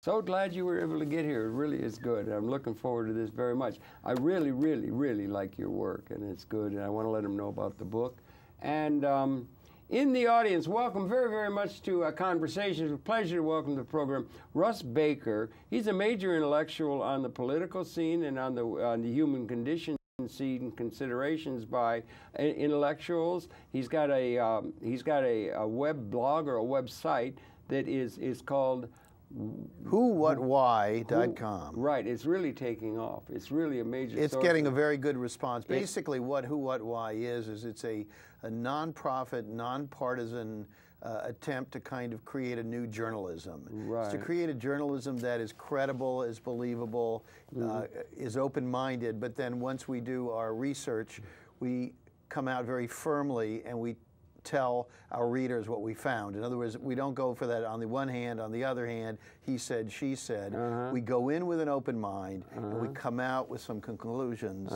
So glad you were able to get here. It really is good. I'm looking forward to this very much. I really, really, really like your work, and it's good, and I want to let them know about the book. And in the audience, welcome very, very much to Conversations. It's a pleasure to welcome to the program Russ Baker. He's a major intellectual on the political scene and on the human condition scene considerations by intellectuals. He's got a web blog or a website that is called whowhatwhy.com. Right, it's really taking off. It's really a major. It's getting a very good response. Basically, what Who, What, Why is it's a non-profit, non-partisan attempt to kind of create a new journalism. Right. It's to create a journalism that is credible, is believable, is open-minded, but then once we do our research, we come out very firmly and we tell our readers what we found. In other words, we don't go for that on the one hand, on the other hand, he said, she said. We go in with an open mind and we come out with some conclusions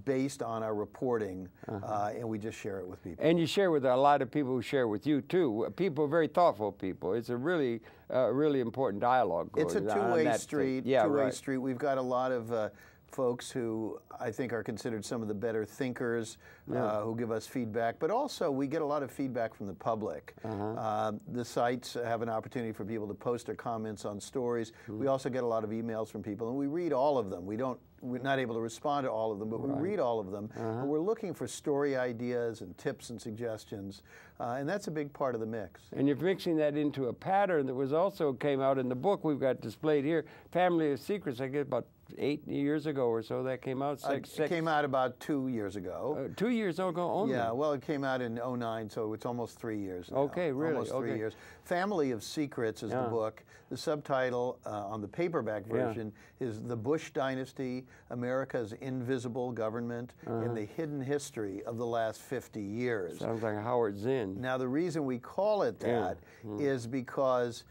based on our reporting, and we just share it with people. And you share with a lot of people who share with you too. People, very thoughtful people. It's a really important dialogue going on. It's a two-way street. Yeah, two-way street. We've got a lot of folks who I think are considered some of the better thinkers who give us feedback, but also we get a lot of feedback from the public. The sites have an opportunity for people to post their comments on stories. We also get a lot of emails from people, and we read all of them. We're not able to respond to all of them, but we read all of them. And we're looking for story ideas and tips and suggestions, and that's a big part of the mix. And you're mixing that into a pattern that was also came out in the book we've got displayed here, Family of Secrets, I guess about 8 years ago or so that came out. It came out about 2 years ago. 2 years ago only? Yeah, well, it came out in '09, so it's almost 3 years now. Okay, really? Almost 3 years. Family of Secrets is the book. The subtitle on the paperback version is The Bush Dynasty, America's Invisible Government, and the Hidden History of the Last 50 Years. Sounds like Howard Zinn. Now, the reason we call it that is because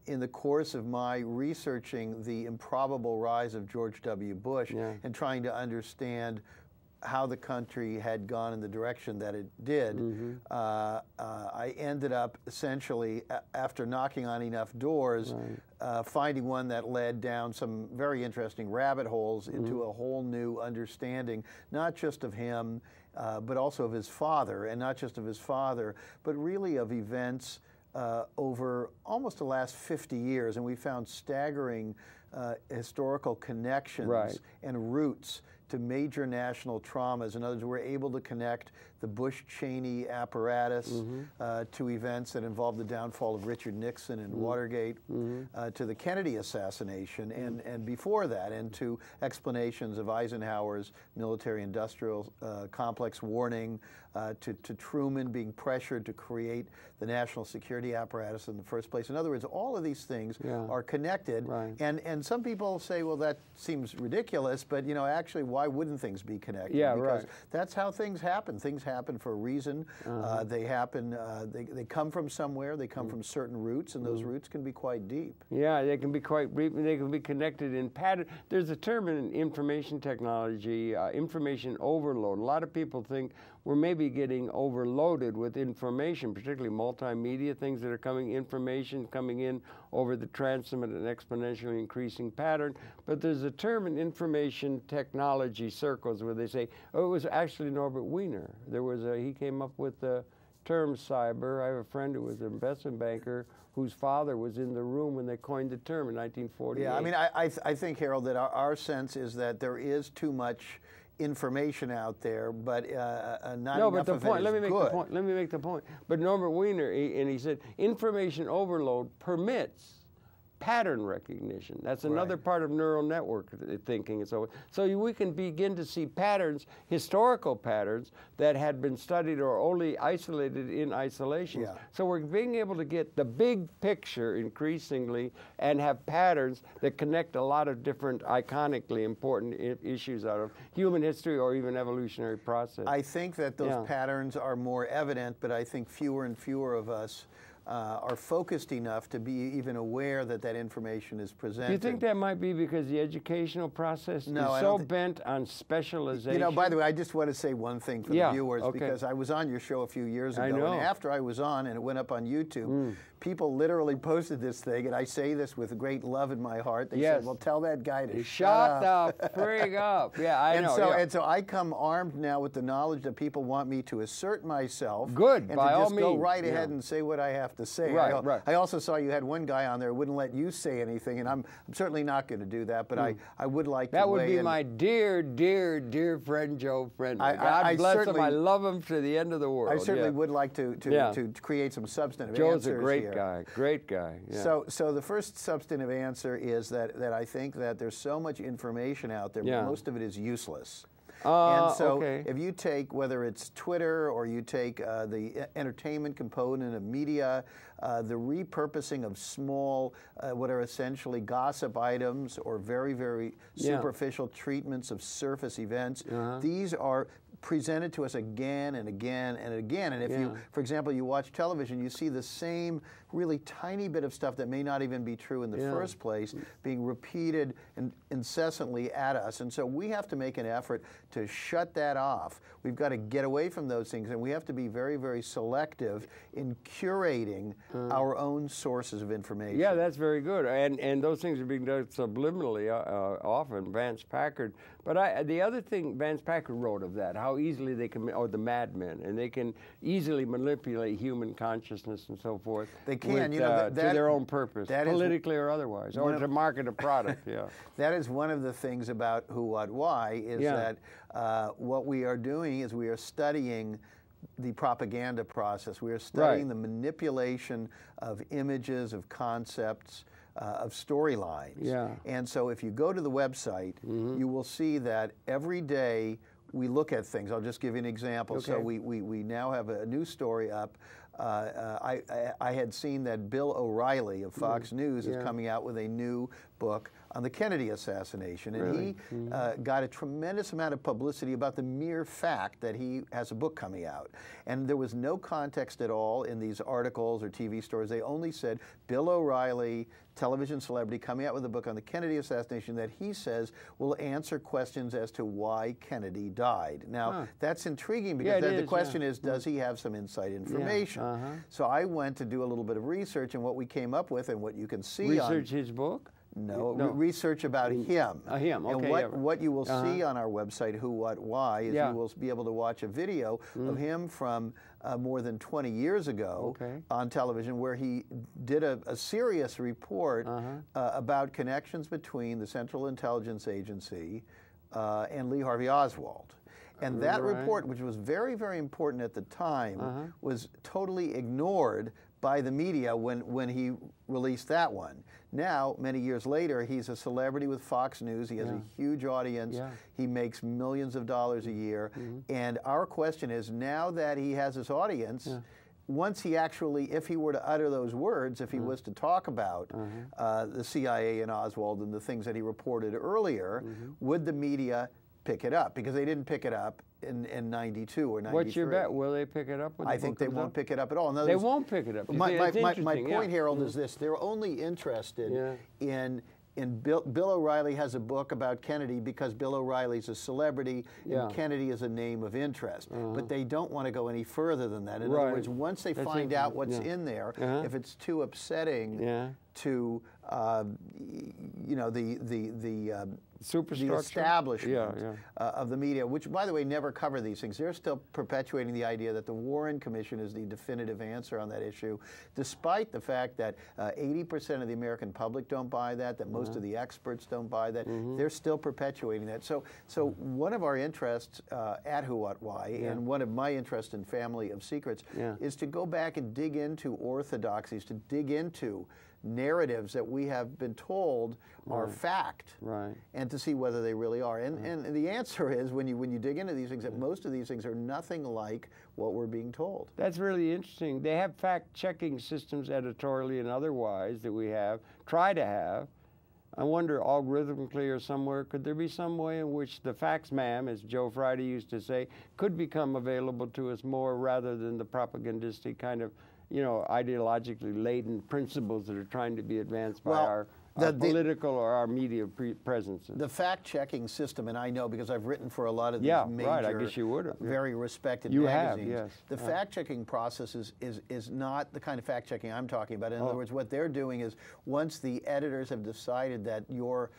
in the course of my researching the improbable rise of George W. Bush and trying to understand how the country had gone in the direction that it did, I ended up essentially, after knocking on enough doors, finding one that led down some very interesting rabbit holes into a whole new understanding, not just of him, but also of his father, and not just of his father, but really of events over almost the last 50 years, and we found staggering historical connections and roots to major national traumas. In other words, we're able to connect the Bush-Cheney apparatus to events that involved the downfall of Richard Nixon and Watergate, to the Kennedy assassination, and before that, and to explanations of Eisenhower's military-industrial complex warning, to Truman being pressured to create the national security apparatus in the first place. In other words, all of these things are connected, and some people say, well, that seems ridiculous, but you know, actually, why wouldn't things be connected? Because that's how things happen. Things happen for a reason. They happen, they come from somewhere, they come from certain roots, and those roots can be quite deep. Yeah, they can be quite deep, and they can be connected in pattern. There's a term in information technology, information overload. A lot of people think we're maybe getting overloaded with information, particularly multimedia, things that are information coming in over the transom at an exponentially increasing pattern. But there's a term in information technology circles where they say, oh, it was actually Norbert Wiener. He came up with the term cyber. I have a friend who was an investment banker whose father was in the room when they coined the term in 1948. Yeah, I mean, I think, Harold, that our sense is that there is too much information out there, but not enough of it is good. Let me make the point. But Norbert Wiener, he said, information overload permits pattern recognition. That's another part of neural network thinking. So we can begin to see patterns, historical patterns, that had been studied or only isolated in isolation. So we're being able to get the big picture increasingly and have patterns that connect a lot of different iconically important issues out of human history or even evolutionary process. I think that those patterns are more evident, but I think fewer and fewer of us are focused enough to be even aware that that information is presented. Do you think that might be because the educational process is so bent on specialization? You know, by the way, I just want to say one thing for the viewers, because I was on your show a few years ago, and after I was on and it went up on YouTube, people literally posted this thing, and I say this with great love in my heart. They Yes. said, well, tell that guy to shut the frig up. Yeah, I know. So, and so I come armed now with the knowledge that people want me to assert myself. Good, and by to all just go means. right ahead and say what I have to say. Right, right. I also saw you had one guy on there who wouldn't let you say anything, and I'm certainly not going to do that, but I would like to That would weigh be in. my dear, dear, dear friend Joe Friendly. I God bless him. certainly- I love him to the end of the world. I certainly yeah. would like to Yeah. create some substantive Joe's answers a great here. guy. Great guy. Yeah. So the first substantive answer is that I think that there's so much information out there, Yeah. but most of it is useless. And so okay. if you take, whether it's Twitter or you take the entertainment component of media, the repurposing of small, what are essentially gossip items or very, very superficial treatments of surface events, these are presented to us again and again and again. And if you, for example, you watch television, you see the same really tiny bit of stuff that may not even be true in the first place being repeated and incessantly at us. And so we have to make an effort to shut that off. We've got to get away from those things, and we have to be very, very selective in curating our own sources of information. Yeah, that's very good. And those things are being done subliminally often, Vance Packard. But the other thing Vance Packard wrote of that, how easily they can, or the Mad Men, and they can easily manipulate human consciousnness and so forth. They can, with, you know, to their own purpose, politically or otherwise, or to market a product. Yeah, that is one of the things about Who, What, Why is that what we are doing is we are studying the propaganda process. We are studying the manipulation of images, of concepts, of storylines. Yeah. And so if you go to the website, you will see that every day we look at things. I'll just give you an example. Okay. So we now have a new story up. I had seen that Bill O'Reilly of Fox News is coming out with a new book on the Kennedy assassination. And he got a tremendous amount of publicity about the mere fact that he has a book coming out. And there was no context at all in these articles or TV stories. They only said Bill O'Reilly, television celebrity, coming out with a book on the Kennedy assassination that he says will answer questions as to why Kennedy died. Now, that's intriguing because the question is, does he have some inside information? So I went to do a little bit of research, and what we came up with and what you can see research his book? No, research about him. Him, okay. And what you will see on our website, Who, What, Why, is you will be able to watch a video of him from more than 20 years ago on television, where he did a serious report about connections between the Central Intelligence Agency and Lee Harvey Oswald. And that report, which was very, very important at the time, was totally ignored by the media when he released that one. Now, many years later, he's a celebrity with Fox News. He has a huge audience. He makes millions of dollars a year. And our question is, now that he has this audience, once he actually, if he were to utter those words, if he was to talk about the CIA and Oswald and the things that he reported earlier, would the media pick it up? Because they didn't pick it up in 92 or 93. What's your bet? Will they pick it up? When I think they won't pick it up at all. They won't pick it up. My point, Harold, is this. They're only interested in Bill O'Reilly has a book about Kennedy because Bill O'Reilly's a celebrity and Kennedy is a name of interest. But they don't want to go any further than that. In other words, once they find out what's in there, if it's too upsetting to you know, the establishment of the media, which, by the way, never cover these things. They're still perpetuating the idea that the Warren Commission is the definitive answer on that issue, despite the fact that 80% of the American public don't buy that, that most of the experts don't buy that. They're still perpetuating that. So one of our interests at Who, What, Why, and one of my interests in Family of Secrets is to go back and dig into orthodoxies, to dig into narratives that we have been told are fact, and to see whether they really are. And the answer is, when you dig into these things, that most of these things are nothing like what we're being told. That's really interesting. They have fact-checking systems, editorially and otherwise, that we try to have. I wonder, algorithmically or somewhere, could there be some way in which the facts, ma'am, as Joe Friday used to say, could become available to us more rather than the propagandistic kind of you know, ideologically laden principles that are trying to be advanced by Well, our political or our media presences. The fact-checking system, and I know because I've written for a lot of these major, right, I guess you would have. very respected you magazines. Have, yes. The fact-checking process is not the kind of fact-checking I'm talking about. In other words, what they're doing is once the editors have decided that your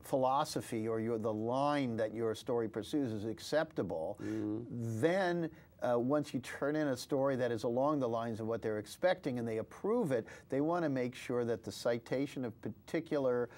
philosophy or the line that your story pursues is acceptable, then once you turn in a story that is along the lines of what they're expecting and they approve it, they want to make sure that the citation of particular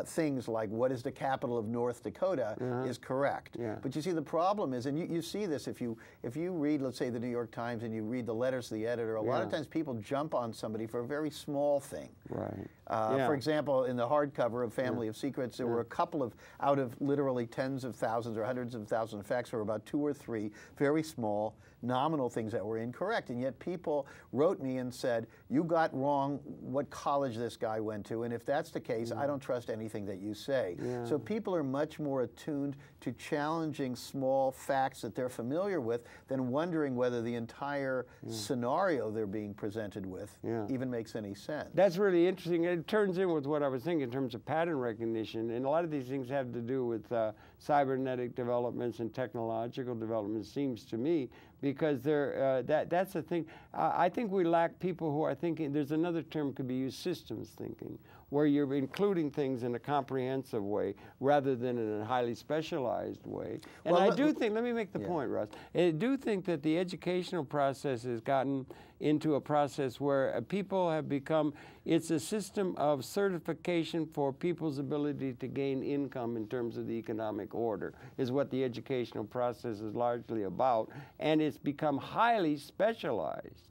things like what is the capital of North Dakota is correct. But you see, the problem is, and you see this if you read, let's say, the New York Times and you read the letters to the editor, a lot of times people jump on somebody for a very small thing. Right. For example, in the hardcover of Family of Secrets, there were a couple of, out of literally tens of thousands or hundreds of thousands of facts, there were about 2 or 3 very small nominal things that were incorrect. And yet people wrote me and said, you got wrong what college this guy went to, and if that's the case, I don't trust anything that you say. So people are much more attuned to challenging small facts that they're familiar with than wondering whether the entire scenario they're being presented with even makes any sense. That's really interesting. It turns in with what I was thinking in terms of pattern recognition, and a lot of these things have to do with cybernetic developments and technological developments, seems to me, because they're, that's the thing. I think we lack people who are thinking, there's another term could be used, systems thinking, where you're including things in a comprehensive way rather than in a highly specialized way. And I do think, let me make the point, Russ, I do think that the educational process has gotten into a process where people have become, it's a system of certification for people's ability to gain income in terms of the economic order, is what the educational process is largely about, and it's become highly specialized.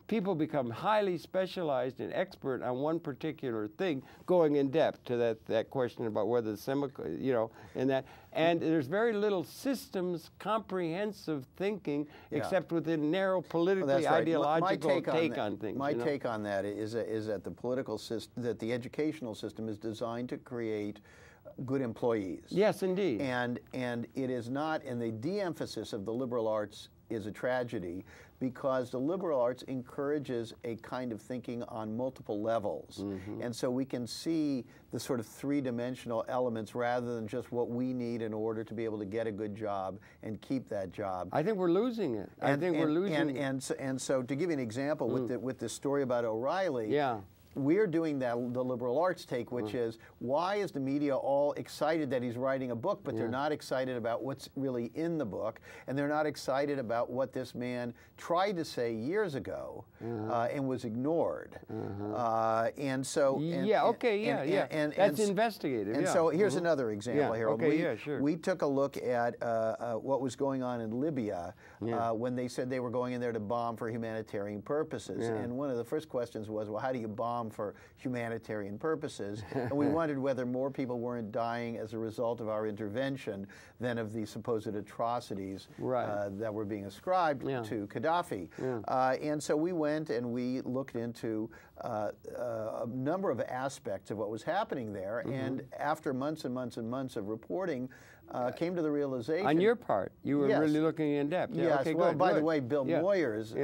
People become highly specialized and expert on one particular thing, going in depth to that question about whether the you know, and that. And there's very little systems, comprehensive thinking, except within narrow, politically ideological take on things. My take on that is that the political system, that the educational system is designed to create good employees. Yes, indeed. And it is not, and the de-emphasis of the liberal arts is a tragedy, because the liberal arts encourages a kind of thinking on multiple levels. And so we can see the sort of three-dimensional elements rather than just what we need in order to be able to get a good job and keep that job. I think we're losing it. I think we're losing it. And so to give you an example, with the story about O'Reilly, we're doing the liberal arts take, which is, why is the media all excited that he's writing a book, but they're not excited about what's really in the book, and they're not excited about what this man tried to say years ago and was ignored. And so... that's investigative. And so here's another example, Harold. Okay, we took a look at what was going on in Libya when they said they were going in there to bomb for humanitarian purposes. And one of the first questions was, well, how do you bomb for humanitarian purposes? And we wondered whether more people weren't dying as a result of our intervention than of the supposed atrocities that were being ascribed to Gaddafi. And so we went and we looked into a number of aspects of what was happening there, and after months and months and months of reporting, came to the realization... On your part, you were really looking in depth. Yes, okay, well, good, by the way, Bill Moyers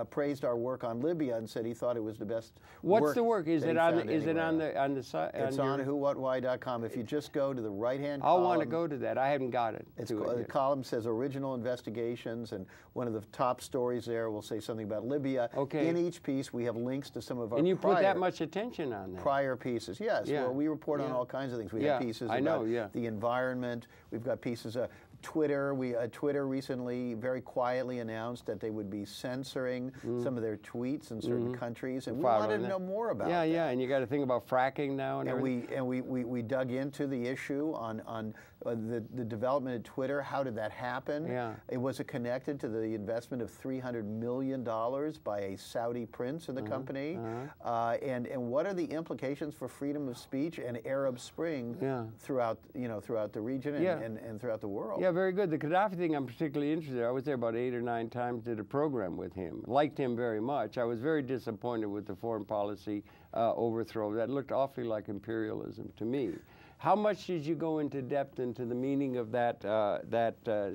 praised our work on Libya and said he thought it was the best work. What's the work? Is it on the site? It's on whowhatwhy.com. If you just go to the right-hand I'll column... want to go to that. I haven't got it. The column says original investigations, and one of the top stories there will say something about Libya. Okay. In each piece, we have links to some of our And you put that much attention on that? Prior pieces, yes. Well, we report on all kinds of things. We have pieces about the environment. We've got pieces of Twitter. Twitter recently very quietly announced that they would be censoring some of their tweets in certain countries, and we wanted to know more about that. And you got to think about fracking now, and we dug into the issue on the development of Twitter. How did that happen? Was it connected to the investment of $300 million by a Saudi prince in the company? And what are the implications for freedom of speech and Arab Spring throughout the region and throughout the world? Yeah, very good. The Gaddafi thing, I'm particularly interested in. I was there about 8 or 9 times, did a program with him. Liked him very much. I was very disappointed with the foreign policy overthrow. That looked awfully like imperialism to me. How much did you go into depth into the meaning of that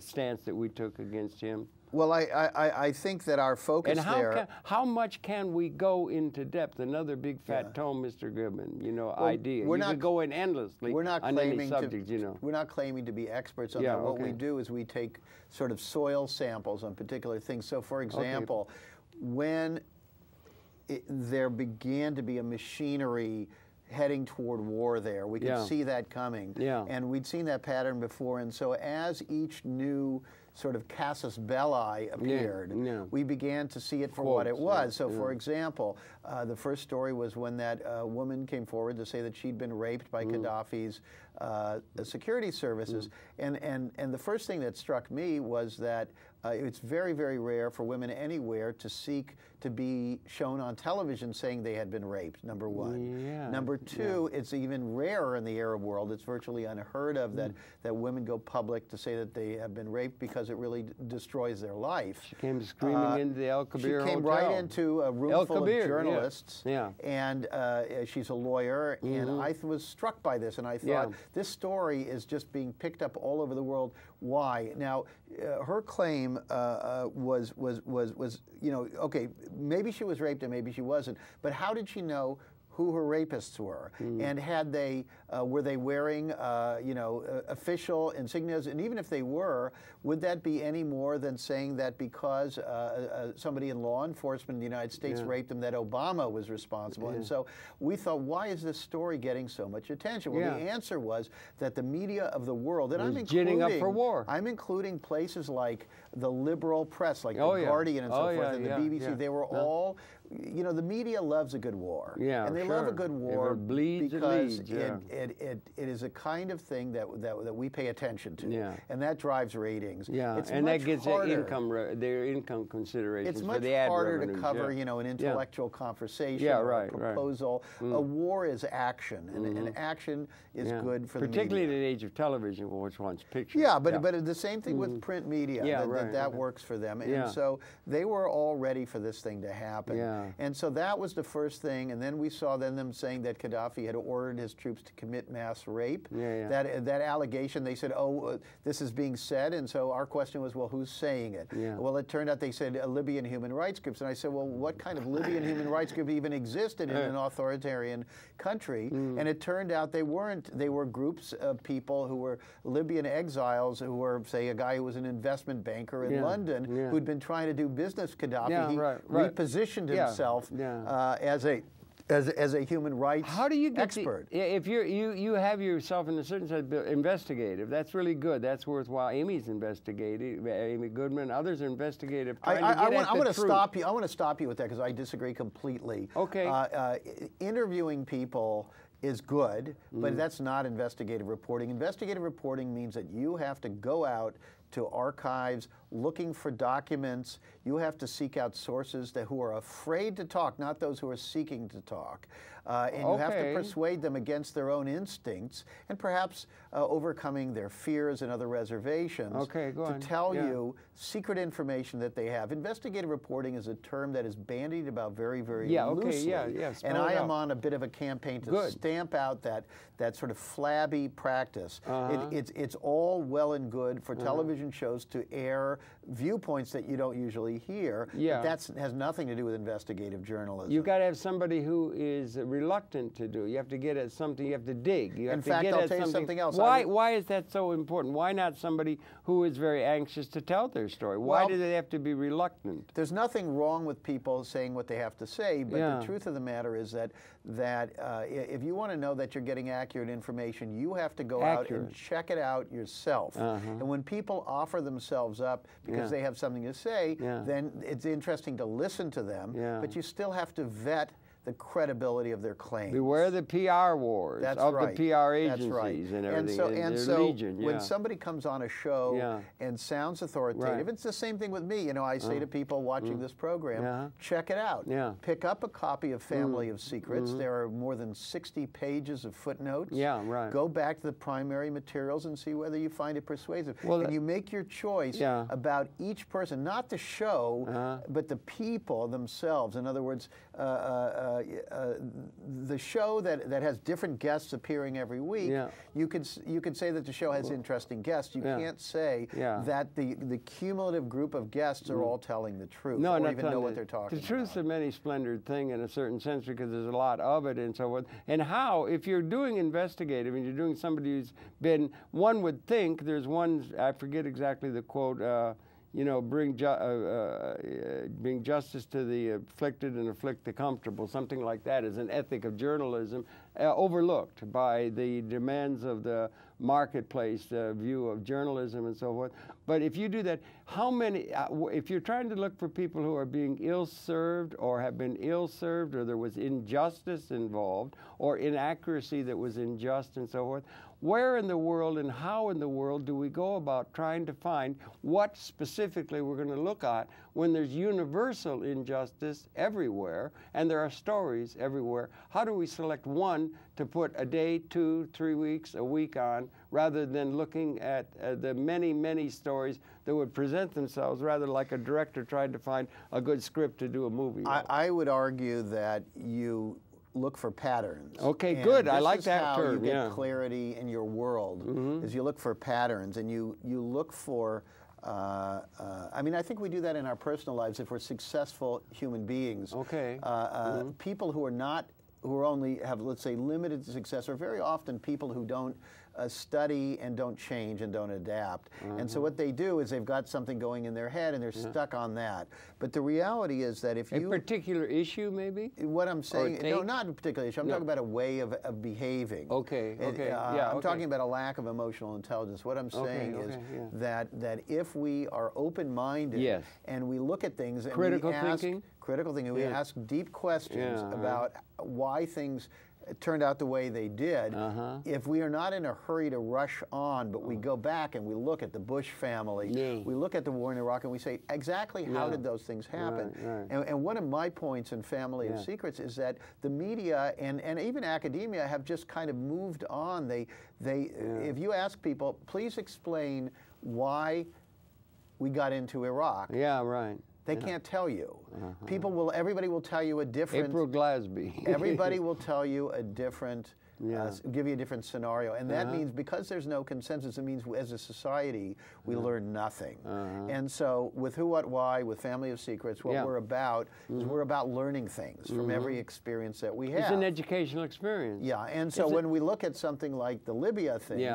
stance that we took against him? Well, I think that our focus and how much can we go into depth? Another big fat tome, Mr. Goodman, you know, idea. You could go in endlessly on any subject, you know. We're not claiming to be experts on that. What we do is we take sort of soil samples on particular things. So, for example, when there began to be a machinery heading toward war there, we could see that coming. And we'd seen that pattern before. And so as each new sort of casus belli appeared, we began to see it for what it was. So, for example, the first story was when that woman came forward to say that she'd been raped by Gaddafi's security services. And the first thing that struck me was that it's very, very rare for women anywhere to seek to be shown on television saying they had been raped, number one. Number two, it's even rarer in the Arab world. It's virtually unheard of that women go public to say that they have been raped because it really destroys their life. She came screaming into the El Kabir She came hotel. right into a room full of journalists, and she's a lawyer, and I was struck by this, and I thought, this story is just being picked up all over the world. Why? Now, her claim was, you know, okay, maybe she was raped and maybe she wasn't, but how did she know who her rapists were, and had they were they wearing you know, official insignias, and even if they were, would that be any more than saying that because somebody in law enforcement in the United States raped them, that Obama was responsible? And so we thought, why is this story getting so much attention? Well, the answer was that the media of the world, and I'm including, up for war. I'm including places like the liberal press, like the Guardian and so forth, and the BBC. They were all, you know, the media loves a good war, and they love a good war because it is a kind of thing that we pay attention to, and that drives ratings. It's and that gets harder. their income considerations. It's much for the ad harder revenues, to cover, you know, an intellectual conversation or a proposal. A war is action, and action is good for the media. Particularly in an age of television, which wants pictures. But the same thing with print media. That works for them, and so they were all ready for this thing to happen. And so that was the first thing, and then we saw them saying that Gaddafi had ordered his troops to commit mass rape. That allegation, they said, oh, this is being said, and so our question was, well, who's saying it? Well, it turned out they said Libyan human rights groups, and I said, well, what kind of Libyan human rights group even existed in an authoritarian country? And it turned out they weren't. They were groups of people who were Libyan exiles, who were, say, a guy who was an investment banker in London who'd been trying to do business with Gaddafi. He repositioned himself as a human rights expert. If you have yourself in a certain sense investigative, that's really good. That's worthwhile. Amy's investigative. Amy Goodman, others are investigative. I want to stop you. I want to stop you with that because I disagree completely. Okay. Interviewing people is good, but that's not investigative reporting. Investigative reporting means that you have to go out to archives looking for documents. You have to seek out sources who are afraid to talk, not those who are seeking to talk. And you have to persuade them against their own instincts and perhaps overcoming their fears and other reservations to tell you secret information that they have. Investigative reporting is a term that is bandied about very, very loosely. And I am on a bit of a campaign to stamp out that sort of flabby practice. It's all well and good for television shows to air viewpoints that you don't usually hear. But that has nothing to do with investigative journalism. You've got to have somebody who is reluctant to do. You have to get at something. You have to dig. You have In fact, I'll tell you something else. Why is that so important? Why not somebody who is very anxious to tell their story? Why do they have to be reluctant? There's nothing wrong with people saying what they have to say, but the truth of the matter is that if you want to know that you're getting accurate information, you have to go out and check it out yourself. And when people offer themselves up because they have something to say, then it's interesting to listen to them, but you still have to vet the credibility of their claims. Beware the PR wars of the PR agencies and everything. And so when somebody comes on a show and sounds authoritative, it's the same thing with me. You know, I say to people watching this program, check it out. Pick up a copy of Family of Secrets. There are more than 60 pages of footnotes. Go back to the primary materials and see whether you find it persuasive. And you make your choice about each person, not the show, but the people themselves. In other words, the show that has different guests appearing every week, you could say that the show has interesting guests. You can't say that the cumulative group of guests are all telling the truth or even know what they're talking about. The truth's a many-splendored thing in a certain sense because there's a lot of it and so forth. And how, if you're doing investigative and you're doing somebody who's been, one would think, there's one, I forget exactly the quote, you know, bring justice to the afflicted and afflict the comfortable, something like that is an ethic of journalism, overlooked by the demands of the marketplace view of journalism and so forth. But if you do that, how many, if you're trying to look for people who are being ill-served or have been ill-served or there was injustice involved or inaccuracy that was unjust and so forth, where in the world and how in the world do we go about trying to find what specifically we're going to look at when there's universal injustice everywhere and there are stories everywhere? How do we select one to put a day, 2, 3 weeks, a week on, rather than looking at the many, many stories that would present themselves rather like a director trying to find a good script to do a movie? I would argue that you look for patterns. Okay, good. I like that term. This is how you get clarity in your world, is you look for patterns and you look for, I mean, I think we do that in our personal lives if we're successful human beings. Okay. People who are not, who only have, let's say, limited success are very often people who don't study and don't change and don't adapt. And so what they do is they've got something going in their head and they're stuck on that. But the reality is that if you... A particular issue, maybe? What I'm saying, no, not a particular issue. I'm talking about a way of behaving. Okay, okay, I'm talking about a lack of emotional intelligence. What I'm saying is that if we are open-minded and we look at things and critical thinking, we ask deep questions about why things turned out the way they did, if we are not in a hurry to rush on, but we go back and we look at the Bush family, we look at the war in Iraq and we say, exactly how did those things happen? And one of my points in Family of Secrets is that the media and even academia have just kind of moved on. If you ask people, please explain why we got into Iraq. They can't tell you. Everybody will tell you a different... April Glasby. Everybody will tell you a different, give you a different scenario. And that means because there's no consensus, it means as a society, we learn nothing. And so with Who, What, Why, with Family of Secrets, what we're about is we're about learning things from every experience that we have. It's an educational experience. And so when we look at something like the Libya thing,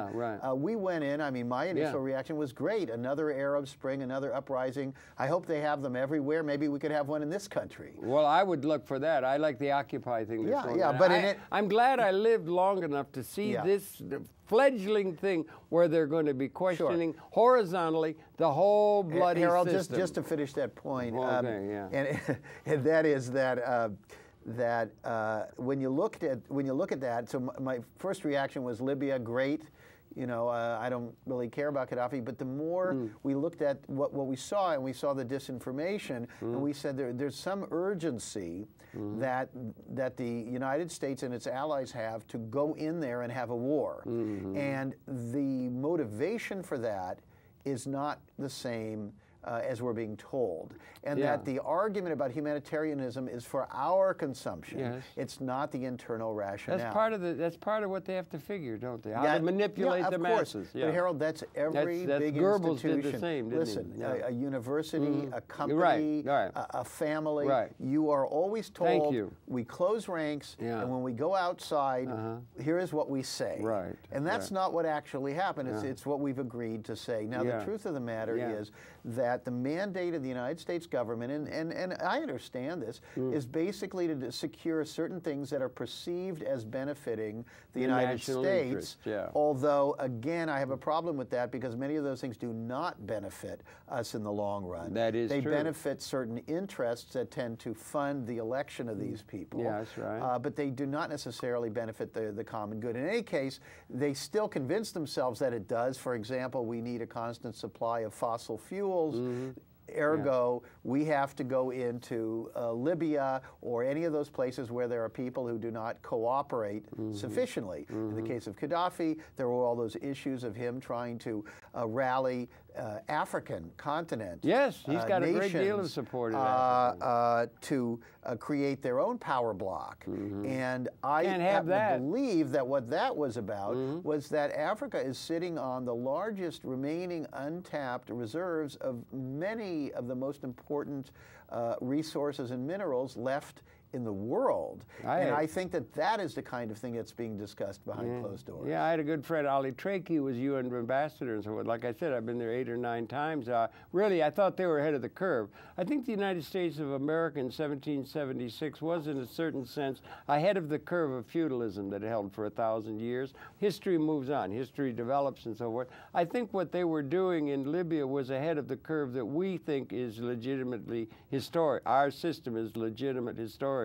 we went in, I mean, my initial reaction was great. Another Arab Spring, another uprising. I hope they have them everywhere. Maybe we could have one in this country. Well, I would look for that. I like the Occupy thing. But I'm glad I lived long enough to see this fledgling thing where they're going to be questioning horizontally the whole bloody Harold, system. just to finish that point, and that is that when you look at that, so my first reaction was Libya, great. You know, I don't really care about Gaddafi, but the more we looked at what we saw, and we saw the disinformation, and we said there's some urgency that the United States and its allies have to go in there and have a war. And the motivation for that is not the same as we're being told. And that the argument about humanitarianism is for our consumption. It's not the internal rationale. That's part of what they have to figure, don't they? How to manipulate the masses. But Harold, that's every big Goebbels institution. did the same, didn't Listen, he? a university, a company, a family, you are always told, we close ranks, and when we go outside, here is what we say. And that's not what actually happened. It's what we've agreed to say. Now, the truth of the matter is that the mandate of the United States government, and I understand this, is basically to secure certain things that are perceived as benefiting the United States. Although, again, I have a problem with that because many of those things do not benefit us in the long run. That is true. They true. benefit certain interests that tend to fund the election of these people. That's right. But they do not necessarily benefit the common good. In any case, they still convince themselves that it does. For example, we need a constant supply of fossil fuels. Ergo, we have to go into Libya or any of those places where there are people who do not cooperate sufficiently. In the case of Gaddafi, there were all those issues of him trying to rally African continent. Yes, he's got nations, a great deal of support to create their own power bloc. And I to believe that what that was about was that Africa is sitting on the largest remaining untapped reserves of many of the most important resources and minerals left in the world. And I think that that is the kind of thing that's being discussed behind closed doors. Yeah, I had a good friend, Ali Traki, who was UN ambassador and so forth. Like I said, I've been there 8 or 9 times. Really, I thought they were ahead of the curve. I think the United States of America in 1776 was, in a certain sense, ahead of the curve of feudalism that held for 1,000 years. History moves on. History develops and so forth. I think what they were doing in Libya was ahead of the curve that we think is legitimately historic. Our system is legitimate historically.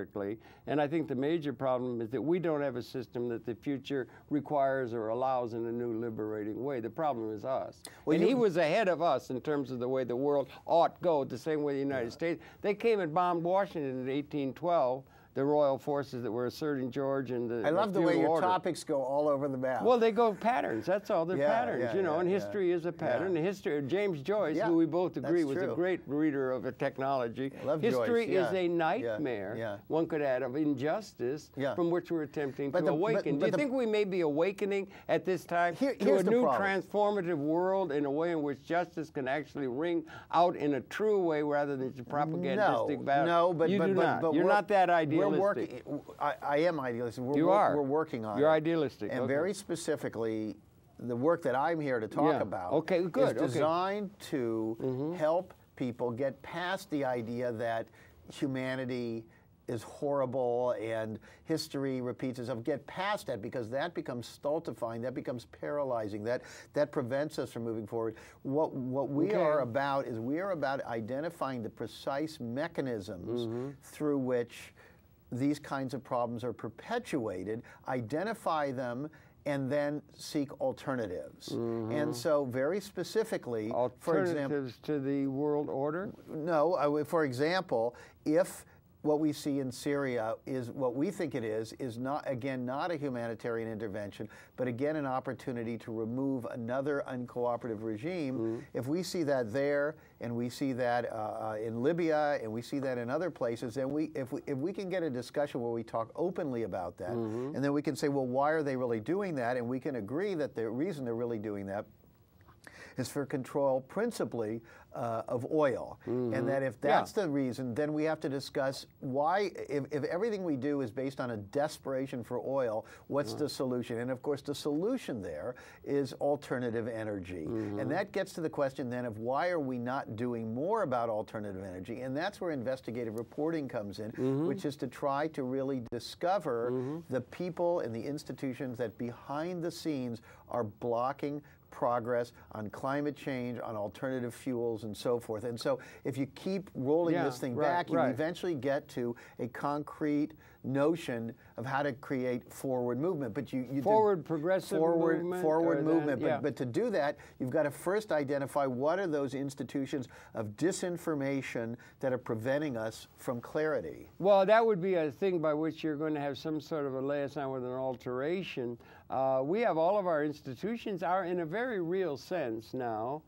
And I think the major problem is that we don't have a system that the future requires or allows in a new liberating way. The problem is us. Well, and he was ahead of us in terms of the way the world ought go, the same way the United States. They came and bombed Washington in 1812. The royal forces that were asserting George and the I love the way your order. topics go all over the map. Well, they go patterns. That's all. They're patterns, you know. And history is a pattern. The history of James Joyce, who we both agree was a great reader of technology. History is a nightmare. One could add of injustice from which we're attempting to awaken. Do you think we may be awakening at this time to a new transformative world in a way in which justice can actually ring out in a true way rather than just propagandistic battle? No, but you do not. You're not that idealistic. We're working. I am idealistic. You are. We're working on it. You're idealistic. And very specifically, the work that I'm here to talk about is designed to help people get past the idea that humanity is horrible and history repeats itself. Get past that, because that becomes stultifying, that becomes paralyzing, that prevents us from moving forward. What we are about is we are about identifying the precise mechanisms through which these kinds of problems are perpetuated, identify them, and then seek alternatives. And so very specifically, for example— Alternatives to the world order? No, for example, if what we see in Syria is what we think it is not, again, not a humanitarian intervention, but again an opportunity to remove another uncooperative regime. If we see that there, and we see that in Libya, and we see that in other places, then if we can get a discussion where we talk openly about that, and then we can say, well, why are they really doing that? And we can agree that the reason they're really doing that is for control principally of oil. And that if that's the reason, then we have to discuss why, if everything we do is based on a desperation for oil, what's the solution? And of course the solution there is alternative energy. And that gets to the question then of why are we not doing more about alternative energy? And that's where investigative reporting comes in, which is to try to really discover the people and the institutions that behind the scenes are blocking progress on climate change, on alternative fuels, and so forth. And so if you keep rolling this thing back, you eventually get to a concrete notion of how to create forward movement. But progressive movement. Forward movement. But to do that, you've got to first identify what are those institutions of disinformation that are preventing us from clarity. Well, that would be a thing by which you're going to have some sort of a liaison with an alteration. We have all of our institutions are in a very real sense now.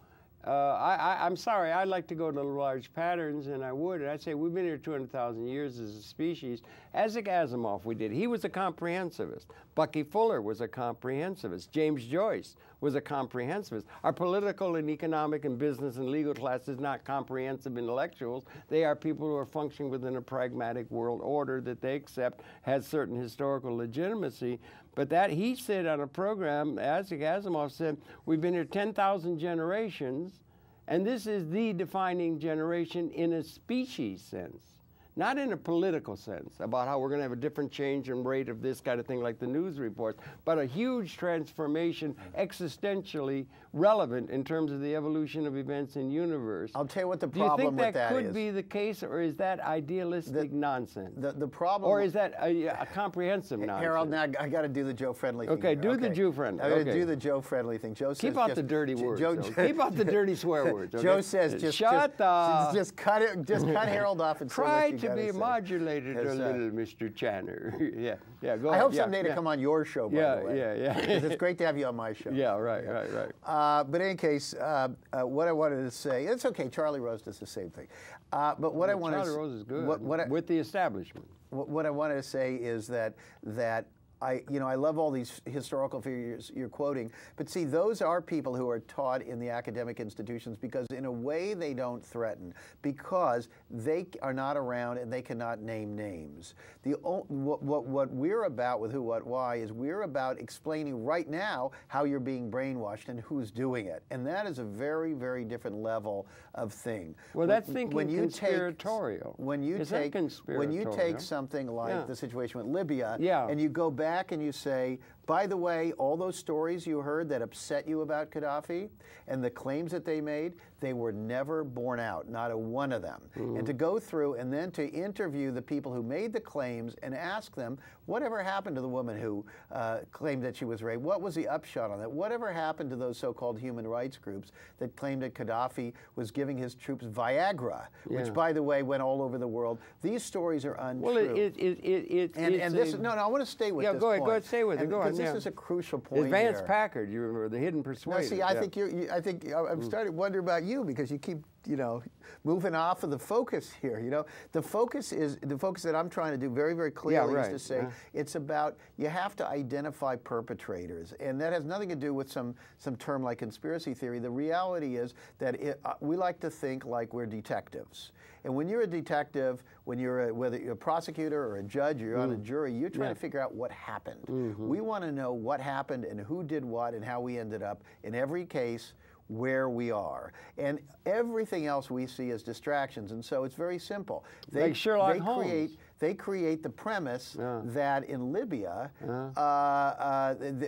I'm sorry, I'd like to go to large patterns, and I would. And I'd say we've been here 200,000 years as a species. Isaac Asimov, we did. He was a comprehensivist. Bucky Fuller was a comprehensivist. James Joyce was a comprehensivist. Our political and economic and business and legal class is not comprehensive intellectuals. They are people who are functioning within a pragmatic world order that they accept has certain historical legitimacy. But that, he said on a program, Isaac Asimov said, we've been here 10,000 generations, and this is the defining generation in a species sense. not in a political sense, about how we're going to have a different change in rate of this kind of thing like the news reports, but a huge transformation existentially relevant in terms of the evolution of events in the universe. I'll tell you what the problem with that is. Do you think that could be the case, or is that idealistic nonsense? The problem... Or is that a comprehensive nonsense? Harold, now I got to do the Joe-friendly thing. Okay, do the Jew-friendly. I'm going to do the Joe-friendly thing. Joe says... Keep out the dirty words. Keep out the dirty swear words. Okay? Joe says just cut it. Just cut Harold off and try to be modulated a little, Mr. Channer. yeah. Go ahead. I hope someday to come on your show. By the way. Yeah. It's great to have you on my show. Yeah, right. But in any case, what I wanted to say, it's okay. Charlie Rose does the same thing. But what I wanted Charlie Rose is good with the establishment. What I wanted to say is that I love all these historical figures you're quoting, but see, those are people who are taught in the academic institutions because in a way they don't threaten, because they are not around and they cannot name names. What we're about with Who, What, Why is we're about explaining right now how you're being brainwashed and who's doing it. And that is a very, very different level of thing. Well, that's thinking conspiratorial. When you take something like the situation with Libya and you go back and you say, by the way, all those stories you heard that upset you about Gaddafi and the claims that they made, they were never borne out, not a one of them. And to go through and then to interview the people who made the claims and ask them, whatever happened to the woman who claimed that she was raped? What was the upshot on that? Whatever happened to those so-called human rights groups that claimed that Gaddafi was giving his troops Viagra, which, by the way, went all over the world? These stories are untrue. Well, I want to stay with this point. Go ahead, stay with it. Go on. This is a crucial point. Advance Packard, you remember the hidden persuader. See, I think I'm starting to wonder about you because you keep, moving off of the focus here. The focus that I'm trying to do very, very clearly is to say it's about you have to identify perpetrators, and that has nothing to do with some term like conspiracy theory. The reality is that we like to think like we're detectives. And when you're a detective, whether you're a prosecutor or a judge or you're on a jury, you're trying to figure out what happened. We want to know what happened and who did what and how we ended up, in every case, where we are. And everything else we see as distractions. And so it's very simple. Like Sherlock Holmes. They create the premise that in Libya,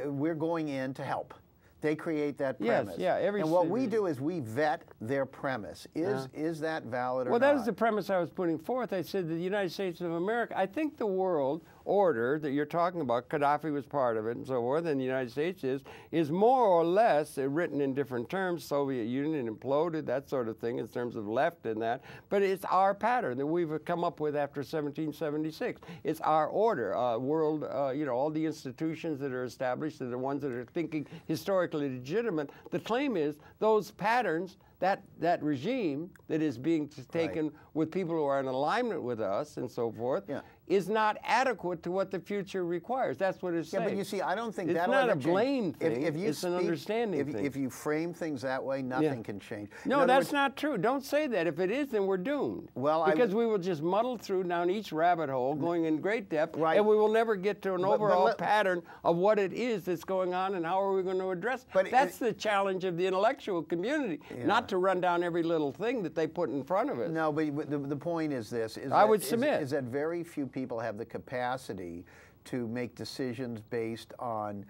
we're going in to help. They create that premise. And what we do is we vet their premise. Is that valid or not? Well, that is the premise I was putting forth. I said that the United States of America, I think the world order that you're talking about, Gaddafi was part of it and so forth, and the United States is more or less written in different terms. Soviet Union imploded, that sort of thing, in terms of left and that. But it's our pattern that we've come up with after 1776. It's our order. World, all the institutions that are established are the ones that are thinking historically legitimate. The claim is those patterns, that regime that is being taken with people who are in alignment with us and so forth, is not adequate to what the future requires. That's what it's saying. But you see, I don't think it's that'll not ever a blame change. thing. It's an understanding thing. If you frame things that way, nothing can change. No, that's not true. Don't say that. If it is, then we're doomed. Well, because we will just muddle through down each rabbit hole, going in great depth, and we will never get to an overall pattern of what it is that's going on and how are we going to address it. But that's the challenge of the intellectual community, not to run down every little thing that they put in front of us. No, but the point is this. I would submit. Is that very few people have the capacity to make decisions based on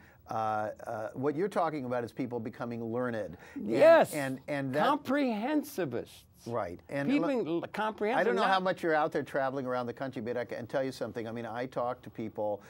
what you're talking about is people becoming learned. And comprehensivists. Right. And people comprehensive. I don't know how much you're out there traveling around the country, but I can tell you something. I mean, I talk to people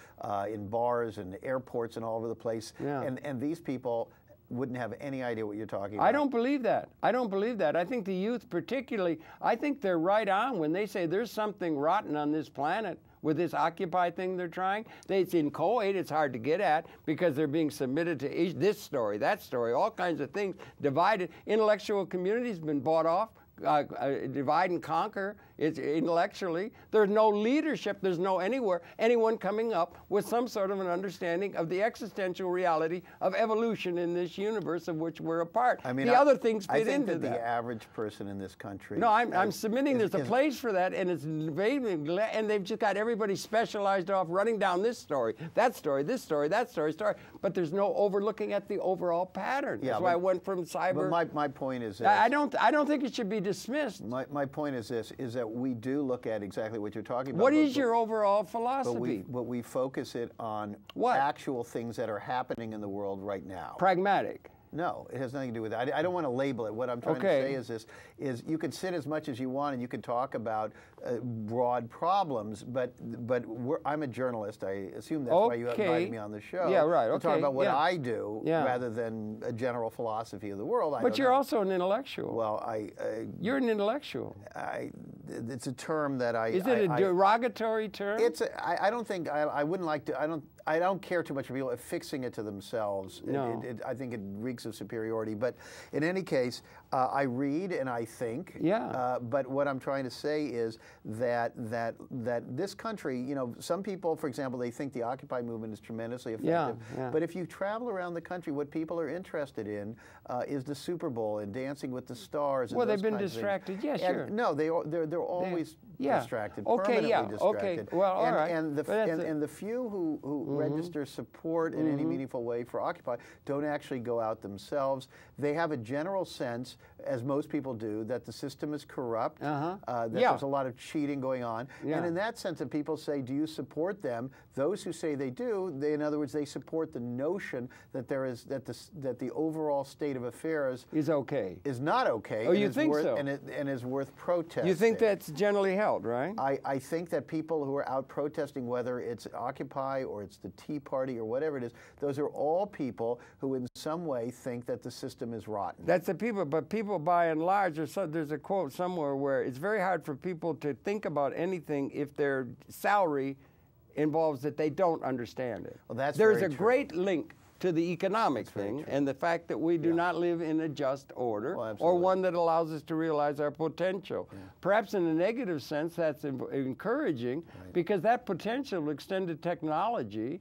in bars and airports and all over the place, and these people wouldn't have any idea what you're talking about. I don't believe that. I don't believe that. I think the youth particularly, I think they're right on when they say there's something rotten on this planet with this Occupy thing they're trying. It's inchoate, it's hard to get at because they're being submitted to this story, that story, all kinds of things, divided. Intellectual community's been bought off. Divide and conquer. It's intellectually. There's no leadership. There's no anyone coming up with some sort of an understanding of the existential reality of evolution in this universe of which we're a part. I mean, the other things fit into that. The average person in this country. No, I'm submitting there's a place for that, and it's and they've just got everybody specialized off running down this story, that story, this story, that story. But there's no overlooking at the overall pattern. That's why I went from cyber. But my point is this. I don't think it should be dismissed. My point is this, is that we do look at exactly what you're talking about. What is your overall philosophy? But we focus it on what? Actual things that are happening in the world right now. Pragmatic. No, it has nothing to do with that. I don't want to label it. What I'm trying to say is this, is you can sit as much as you want and you can talk about broad problems, but I'm a journalist. I assume that's why you invited me on the show. Yeah, right. To talk about what I do rather than a general philosophy of the world. But you're also an intellectual. Well, you're an intellectual. It's a term that I... Is it a derogatory term? I don't think, I wouldn't like to, I don't care too much for people affixing it to themselves. No. I think it reeks of superiority. But in any case, I read and I think. Yeah. But what I'm trying to say is that this country, you know, some people, for example, they think the Occupy movement is tremendously effective. Yeah. But if you travel around the country, what people are interested in is the Super Bowl and Dancing with the Stars. And well, those they've been kinds of distracted. things. Yeah, sure. No, they're always distracted. Okay. Yeah. Distracted. Okay. Well, all right. And the few who register support in any meaningful way for Occupy don't actually go out themselves. They have a general sense, as most people do, that the system is corrupt, that there's a lot of cheating going on. And in that sense, if people say, do you support them? Those who say they do, in other words, they support the notion that that the overall state of affairs is okay. Is not okay. Oh, you think so? And is worth protesting. You think that's generally held, right? I think that people who are out protesting, whether it's Occupy or it's the Tea Party or whatever it is, those are all people who in some way think that the system is rotten. That's the people, but people by and large, there's a quote somewhere where it's very hard for people to think about anything if their salary involves that they don't understand it. Well, that's There's very a true. great link to the economic thing and the fact that we do not live in a just order or one that allows us to realize our potential. Perhaps in a negative sense that's encouraging because that potential will extend to technology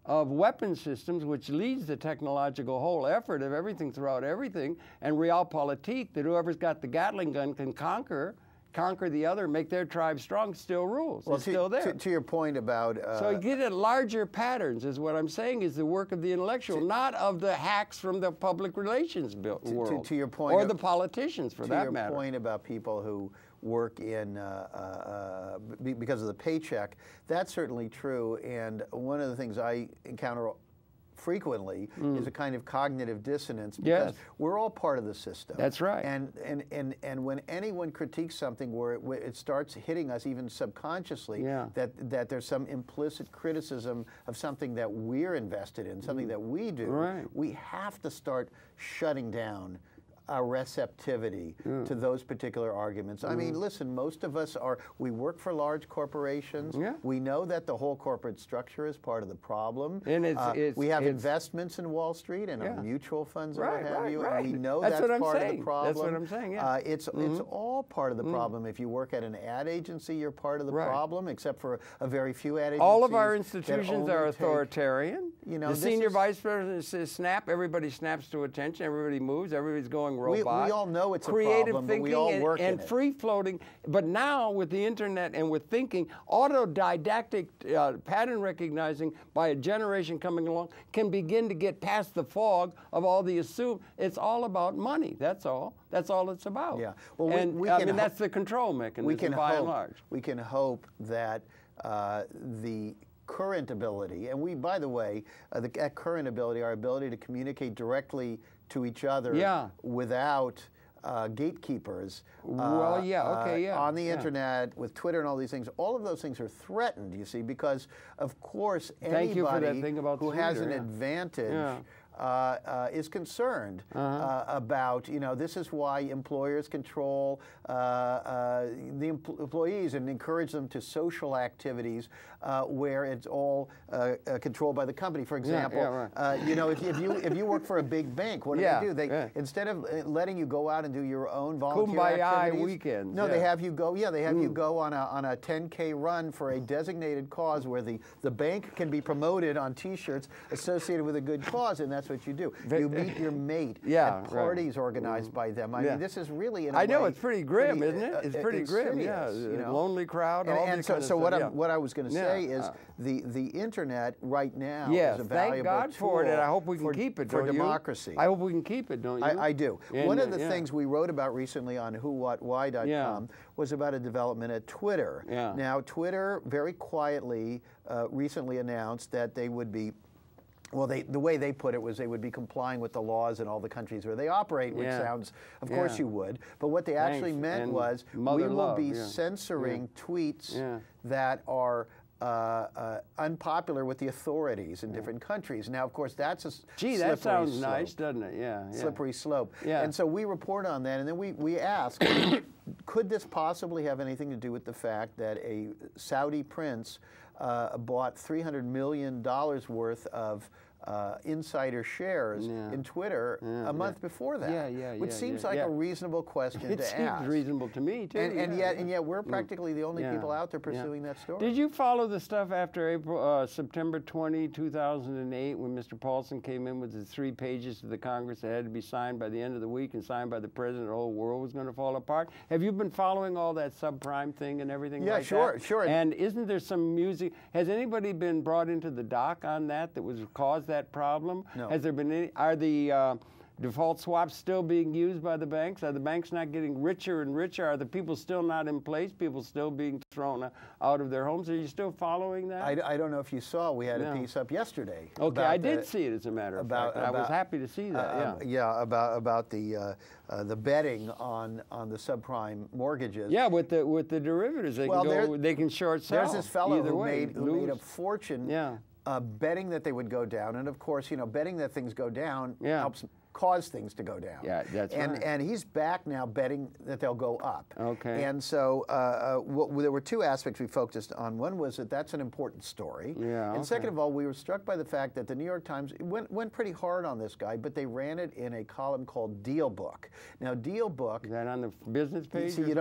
of weapon systems, which leads the technological whole effort of everything throughout everything, and realpolitik, that whoever's got the Gatling gun can conquer the other, make their tribe strong, still rules. Well, it's still there. To your point about... so you get at larger patterns, is what I'm saying, is the work of the intellectual, not of the hacks from the public relations world. To your point... Or the politicians, for that matter. To your point about people who work in because of the paycheck, that's certainly true. And one of the things I encounter frequently is a kind of cognitive dissonance because we're all part of the system. That's right. And when anyone critiques something where it starts hitting us even subconsciously, that there's some implicit criticism of something that we're invested in, something that we do, we have to start shutting down our receptivity to those particular arguments. I mean, listen, most of us we work for large corporations. We know that the whole corporate structure is part of the problem. And we have investments in Wall Street and mutual funds and what have you. And we know that's part of the problem. That's what I'm saying, It's all part of the problem. If you work at an ad agency, you're part of the problem, except for a very few ad agencies. All of our institutions are authoritarian. You know, the senior vice president says snap, everybody snaps to attention, everybody moves, everybody's going robot. We all know it's creative a problem, thinking but we all work and in it. free floating. But now with the internet and with thinking, autodidactic pattern recognizing by a generation coming along can begin to get past the fog of all the assumed. It's all about money. That's all. That's all it's about. Yeah. Well, that's the control mechanism by and large. We can hope that the current ability, and by the way, that current ability, our ability to communicate directly to each other without gatekeepers on the internet, with Twitter and all these things, all of those things are threatened, you see, because, of course, anybody who has an advantage is concerned about, you know, this is why employers control the employees and encourage them to social activities where it's all controlled by the company. For example, you know, if you work for a big bank, what do? They instead of letting you go out and do your own volunteer activities, weekends. No, they have you go. Yeah, they have you go on a 10K run for a designated cause where the bank can be promoted on T-shirts associated with a good cause, and that's that's what you do. You meet your mate Yeah, at parties organized by them. I mean, this is really, in a I know, way, it's pretty grim, isn't it? It's pretty grim, insidious, you know? Lonely crowd, all and this so, kind of so stuff, what I was going to say is the internet right now is a valuable thank God for it, and I hope we can keep it, for don't you? democracy. I hope we can keep it, don't you? I do. And, one of the things we wrote about recently on whowhatwhy.com was about a development at Twitter. Now, Twitter very quietly recently announced that they would be, well, the way they put it was they would be complying with the laws in all the countries where they operate, which sounds, of course you would. But what they actually meant was we will be censoring tweets that are unpopular with the authorities in different countries. Now, of course, that's a that sounds nice, doesn't it? Slippery slope. And so we report on that, and then we ask, could this possibly have anything to do with the fact that a Saudi prince bought $300 million worth of insider shares in Twitter a month before that, which seems like a reasonable question to ask. It seems reasonable to me too. And yet we're practically the only people out there pursuing that story. Did you follow the stuff after September 20, 2008, when Mr. Paulson came in with his 3 pages to the Congress that had to be signed by the end of the week and signed by the president? The whole world was going to fall apart. Have you been following all that subprime thing and everything like that? Sure. And isn't there some music? Has anybody been brought into the dock on that was caused that problem? No. Has there been any? Are the default swaps still being used by the banks? Are the banks not getting richer and richer? Are the people still not in place? People still being thrown out of their homes? Are you still following that? I don't know if you saw, we had a piece up yesterday. Okay, I did see it, as a matter of fact. I was happy to see that. About the betting on the subprime mortgages. Yeah, with the derivatives, they can short sell. There's this fellow who made a fortune betting that they would go down, and of course, betting that things go down helps cause things to go down. Yeah, that's right. And he's back now betting that they'll go up. Okay. And so there were 2 aspects we focused on. One was that that's an important story. Yeah. And second of all, we were struck by the fact that the New York Times went pretty hard on this guy, but they ran it in a column called Deal Book. Now, Deal Book. Is that on the business page? See, you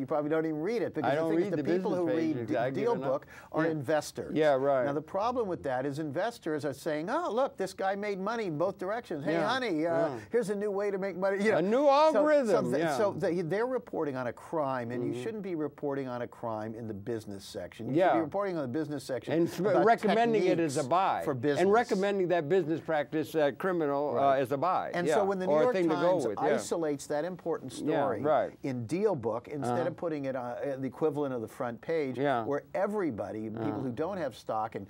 probably don't even read it, because I don't read the people who read Deal Book are investors. Yeah, right. Now, the problem with that is investors are saying, "Oh, look, this guy made money in both directions. Hey, honey, here's a new way to make money." A new algorithm. So they're reporting on a crime, and you shouldn't be reporting on a crime in the business section. You should be reporting on the business section and recommending it as a buy. For business. And recommending that business practice criminal as a buy. And so when the New York Times isolates that important story in Deal Book, instead of putting it on the equivalent of the front page, where everybody, people who don't have stock and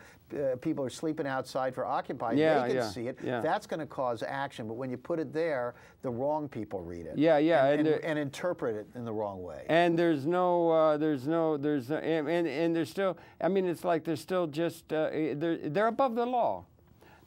people are sleeping outside for Occupy, they can see it. That's going to cause action. But when you put it there, the wrong people read it. And interpret it in the wrong way. And there's still, I mean, it's like they're still just, they're above the law.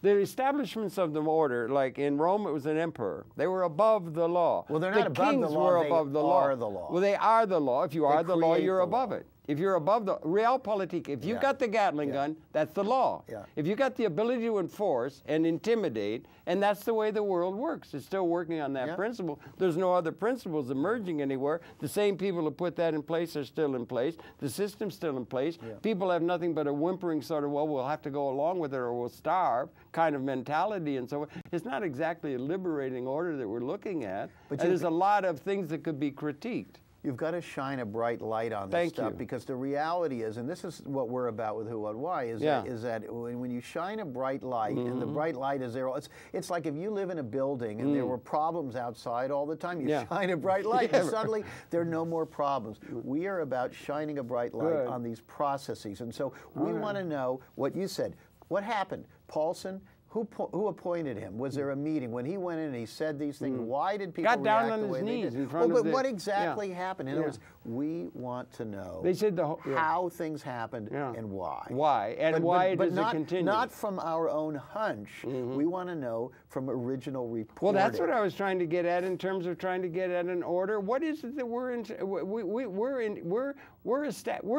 The establishments of the order, like in Rome, it was an emperor. They were above the law. Well, they're not above the law. They are the law. Well, they are the law. If you are the law, you're above it. If you're above the realpolitik, if you've got the Gatling gun, that's the law. If you've got the ability to enforce and intimidate, and that's the way the world works. It's still working on that principle. There's no other principles emerging anywhere. The same people who put that in place are still in place. The system's still in place. People have nothing but a whimpering sort of, well, we'll have to go along with it or we'll starve kind of mentality and so on. It's not exactly a liberating order that we're looking at. But there's a lot of things that could be critiqued. You've got to shine a bright light on this stuff, because the reality is, and this is what we're about with Who, What, Why, is that when you shine a bright light, and the bright light is there, it's like if you live in a building and there were problems outside all the time, you shine a bright light, and suddenly there are no more problems. We are about shining a bright light on these processes, and so we want to know what you said. What happened? Paulson, who appointed him? Was there a meeting? When he went in and he said these things, why did people got down react on the way his they knees did? in front of but what exactly happened? In other words, we want to know they said how things happened and why. Why? And why does it continue? Not from our own hunch. We want to know from original reporting. Well, that's what I was trying to get at in terms of trying to get at an order. What is it that we're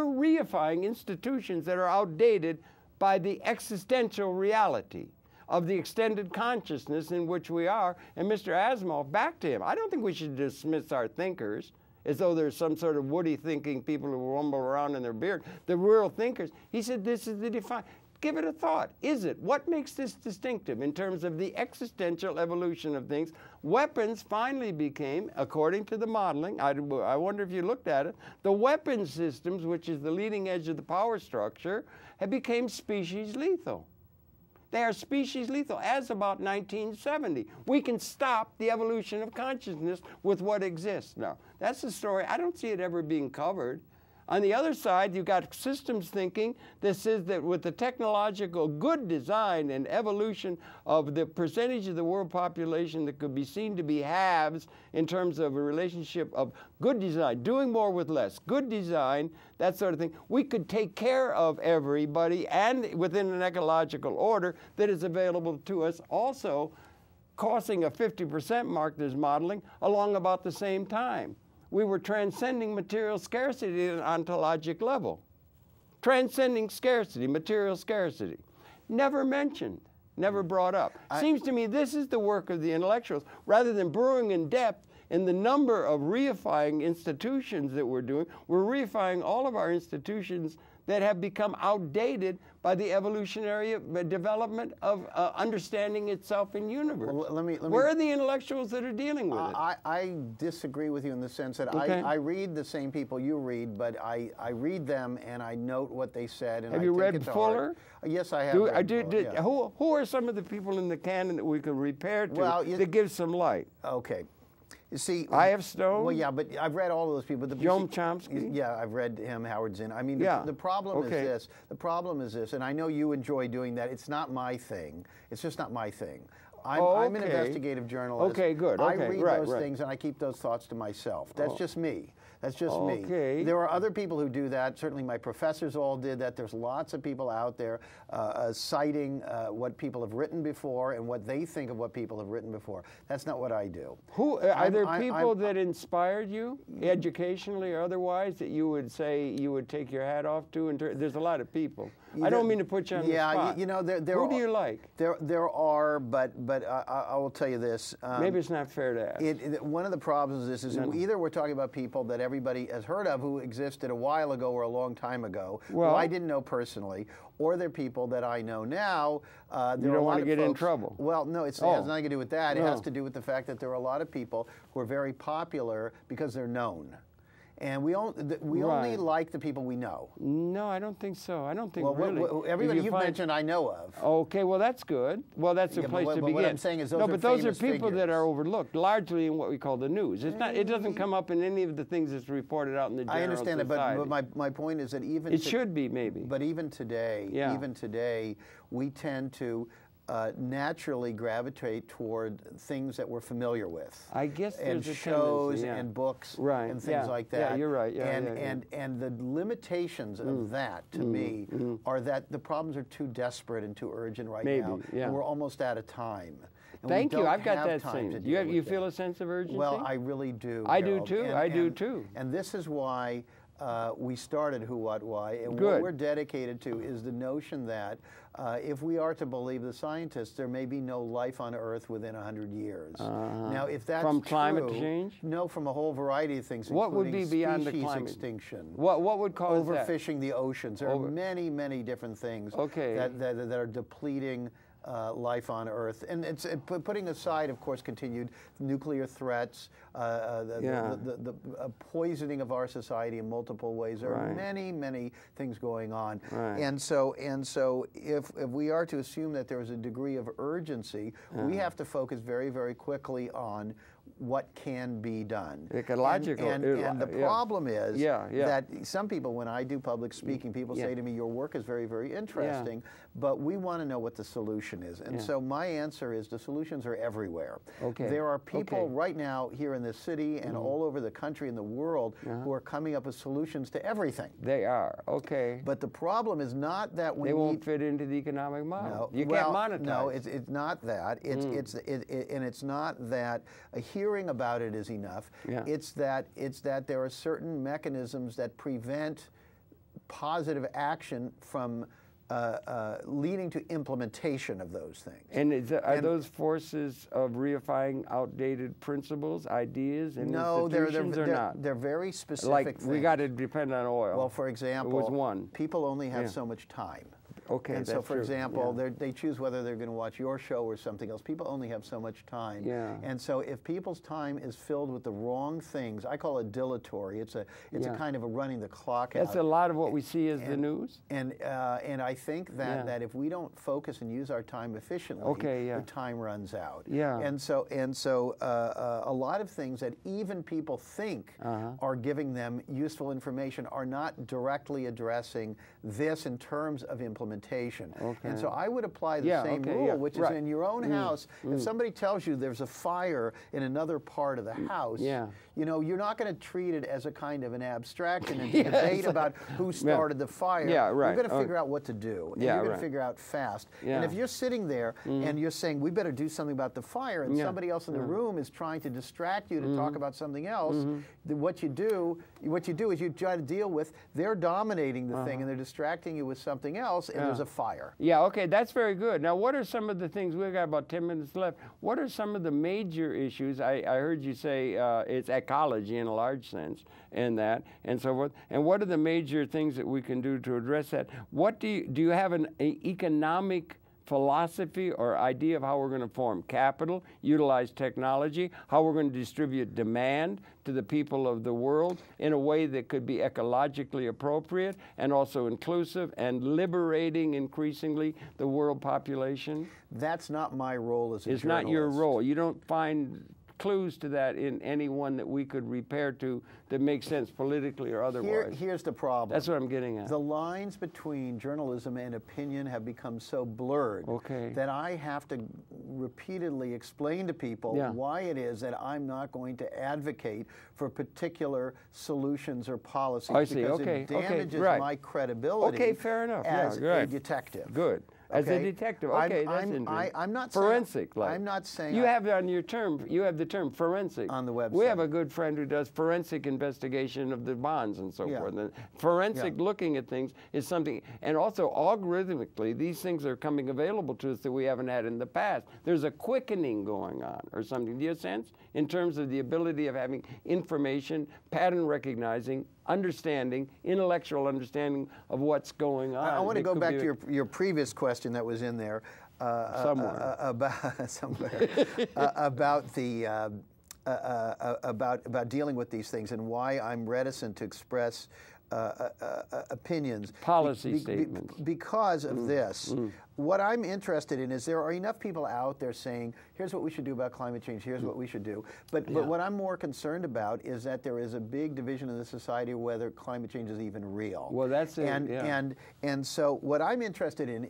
reifying institutions that are outdated by the existential reality of the extended consciousness in which we are. And Mr. Asimov, back to him, I don't think we should dismiss our thinkers as though there's some sort of woody thinking people who rumble around in their beard. The real thinkers, he said, this is the define. give it a thought. Is it? What makes this distinctive in terms of the existential evolution of things? Weapons finally became, according to the modeling, I wonder if you looked at it, the weapon systems, which is the leading edge of the power structure, have become species lethal. They are species lethal as about 1970. We can stop the evolution of consciousness with what exists now. That's the story. I don't see it ever being covered. On the other side, you've got systems thinking that says that with the technological good design and evolution of the percentage of the world population that could be seen to be halves in terms of a relationship of good design, doing more with less, good design, that sort of thing, we could take care of everybody and within an ecological order that is available to us, also crossing a 50% mark, there's modeling, along about the same time. We were transcending material scarcity at an ontologic level. Transcending scarcity, material scarcity. Never mentioned, never brought up. Seems to me this is the work of the intellectuals. Rather than brewing in depth in the number of reifying institutions that we're doing, we're reifying all of our institutions that have become outdated by the evolutionary development of understanding itself in universe. Well, where are the intellectuals that are dealing with it? I disagree with you in the sense that I read the same people you read, but I read them and I note what they said. And have you read Fuller? Yes, I have. Who are some of the people in the canon that we could repair to that give some light? Okay. You see, I.F. Stone? Well, yeah, but I've read all of those people. Noam Chomsky? Yeah, I've read him, Howard Zinn. I mean, the problem is this. The problem is this, and I know you enjoy doing that. It's not my thing. It's just not my thing. I'm an investigative journalist. Okay, good. I read those things and I keep those thoughts to myself. That's just me. That's just me. There are other people who do that. Certainly my professors all did that. There's lots of people out there citing what people have written before and what they think of what people have written before. That's not what I do. Are there people that inspired you, educationally or otherwise, that you would say you would take your hat off to? There's a lot of people. I don't mean to put you on the spot. You know, who do you like? There are, but I will tell you this. Maybe it's not fair to ask. One of the problems is either we're talking about people that everybody has heard of who existed a while ago or a long time ago, who I didn't know personally, or they're people that I know now. You don't want to get in trouble. Well, no, it has nothing to do with that. It has to do with the fact that there are a lot of people who are very popular because they're known. And we only like the people we know. No, I don't think so. I don't think really. Everybody you've mentioned I know of. Okay, well that's good. Well, that's a place to begin. What I'm saying is those are people that are overlooked, largely in what we call the news. It's not. It doesn't come up in any of the things that's reported out in the general society. I understand it, but my point is that even it should be maybe. But even today, we tend to naturally gravitate toward things that we're familiar with. I guess and shows and books and things like that. Yeah, you're right. And the limitations of that, to me, are that the problems are too desperate and too urgent right now. And we're almost out of time. And Thank you. I've got that sense. You feel a sense of urgency? Well, I really do. I do too. I do too. And this is why we started Who, What, Why, and what we're dedicated to is the notion that if we are to believe the scientists, there may be no life on Earth within 100 years. Now, if that's from climate change? No, from a whole variety of things. What would be beyond the climate extinction? What would cause overfishing the oceans? There are many, many different things that are depleting life on Earth. And it's putting aside, of course, continued nuclear threats, the poisoning of our society in multiple ways. There are many, many things going on. And so if we are to assume that there is a degree of urgency, we have to focus very, very quickly on what can be done. Ecological. And the problem is that some people, when I do public speaking, people say to me, your work is very, very interesting, but we want to know what the solution is. And so my answer is the solutions are everywhere. There are people right now here in this city and all over the country and the world who are coming up with solutions to everything. They are, But the problem is not that they won't fit into the economic model. You can't monetize. No, it's not that. And it's not that hearing about it is enough. It's that there are certain mechanisms that prevent positive action from leading to implementation of those things. And are those forces of reifying outdated principles, ideas, and institutions or not? They're very specific like things. We got to depend on oil. Well, for example, it was one. People only have so much time. Okay, and so, that's for true. example, they choose whether they're going to watch your show or something else. People only have so much time. Yeah. And so if people's time is filled with the wrong things, I call it dilatory. It's a kind of a running the clock out. That's a lot of what we see as the news. And I think that if we don't focus and use our time efficiently, the time runs out. Yeah. And so a lot of things that even people think are giving them useful information are not directly addressing this in terms of implementation. Okay. And so I would apply the same rule, which is in your own house. If somebody tells you there's a fire in another part of the house, you know, you're not going to treat it as a kind of an abstraction and debate about who started the fire. You're going to figure out what to do. And you're going to figure out fast. And if you're sitting there and you're saying, we better do something about the fire, and somebody else in the room is trying to distract you to talk about something else, what you do is you try to deal with, they're dominating the thing and they're distracting you with something else, and there's a fire. Yeah, okay, that's very good. Now, what are some of the things, we've got about 10 minutes left, what are some of the major issues? I heard you say it's ecology in a large sense, and that, and so forth. And what are the major things that we can do to address that? What do you have an economic philosophy or idea of how we're going to form capital, utilize technology, how we're going to distribute demand to the people of the world in a way that could be ecologically appropriate and also inclusive and liberating increasingly the world population? That's not my role as a journalist. It's not your role. You don't find clues to that in any one that we could repair to that makes sense politically or otherwise. Here's the problem. That's what I'm getting at. The lines between journalism and opinion have become so blurred that I have to repeatedly explain to people why it is that I'm not going to advocate for particular solutions or policies because it damages my credibility fair enough. as a detective. Good. As a detective, that's interesting. I'm not forensic. Saying, I'm not saying you have on your term. You have the term forensic on the website. We have a good friend who does forensic investigation of the bonds and so forth. And forensic looking at things is something, and also algorithmically, these things are coming available to us that we haven't had in the past. There's a quickening going on, or something. Do you have a sense in terms of the ability of having information, pattern recognizing, understanding, intellectual understanding of what's going on? I want to go back to your previous question that was in there somewhere about dealing with these things and why I'm reticent to express opinions. Policy statements. Because of this. What I'm interested in is there are enough people out there saying, here's what we should do about climate change, here's what we should do. But what I'm more concerned about is that there is a big division in the society whether climate change is even real. Well, that's it. And so what I'm interested in